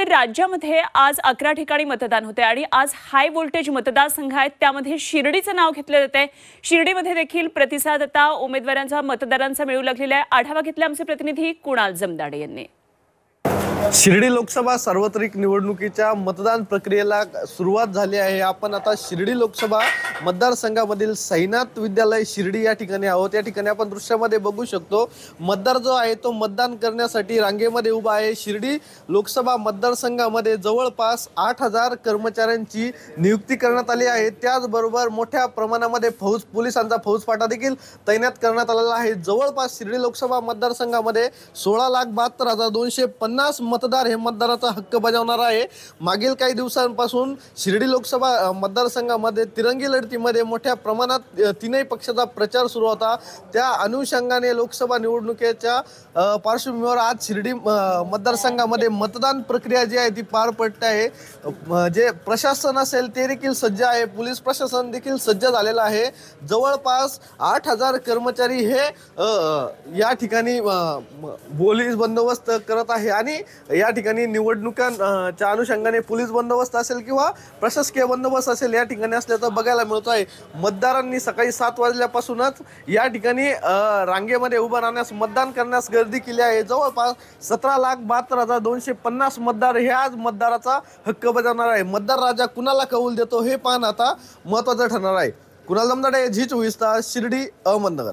तर राज्यामध्ये आज 11 ठिकाणी मतदान होते आणि आज हाय व्होल्टेज मतदारसंघ आहेत, त्यामध्ये शिर्डीचं नाव घेतलं जातंय। शिर्डीमध्ये देखील प्रतिसाद आता उमेदवारांचा मतदारांचा मिळू लागलेला आहे। आढावा घेतला आमचे प्रतिनिधी कुणाल जमदाडे यांनी। शिर्डी लोकसभा सार्वत्रिक निवडणुकीच्या मतदान प्रक्रियेला सुरुवात झाली आहे। आपण आता शिर्डी लोकसभा मतदारसंघामधील साईनाथ विद्यालय शिर्डी या ठिकाणी आहोत। या ठिकाणी आपण दृश्यामध्ये बघू शकतो मतदार जो आहे तो मतदान करण्यासाठी रांगेमध्ये उभा आहे। शिर्डी लोकसभा मतदारसंघामध्ये जवळपास 8000 कर्मचाऱ्यांची नियुक्ती करण्यात आली आहे। त्याचबरोबर मोठ्या प्रमाणामध्ये पोलिसांचा फौजफाटा देखील तैनात करण्यात आलेला आहे। जवळपास शिर्डी लोकसभा मतदारसंघामध्ये 16,72,250 मतदार हे मतदाराचा हक्क बजावणार आहे। मागील काही दिवसांपासून शिर्डी लोकसभा मतदारसंघामध्ये तिरंगी लढतीमध्ये मोठ्या प्रमाणात तीनही पक्षाचा प्रचार सुरू होता। त्या अनुषंगाने लोकसभा निवडणुकीच्या पार्श्वभूमीवर आज शिर्डी मतदारसंघामध्ये मतदान प्रक्रिया जी आहे ती पार पडते आहे। जे प्रशासन असेल ते देखील सज्ज आहे, पोलीस प्रशासन देखील सज्ज झालेलं आहे। जवळपास 8000 कर्मचारी हे या ठिकाणी पोलीस बंदोबस्त करत आहे आणि या ठिकाणी निवडणुकांच्या अनुषंगाने पोलीस बंदोबस्त असेल किंवा प्रशासकीय बंदोबस्त असेल या ठिकाणी असल्याचं बघायला मिळत आहे। मतदारांनी सकाळी 7 वाजल्यापासूनच या ठिकाणी रांगेमध्ये उभं राहण्यास मतदान करण्यास गर्दी केली आहे। जवळपास 17,72,250 मतदार हे आज मतदाराचा हक्क बजावणार आहे। मतदार राजा कुणाला कौल देतो हे पाहणं आता महत्त्वाचं ठरणार आहे। कुणाल जमदाडे, झी 24 तास, शिर्डी, अहमदनगर।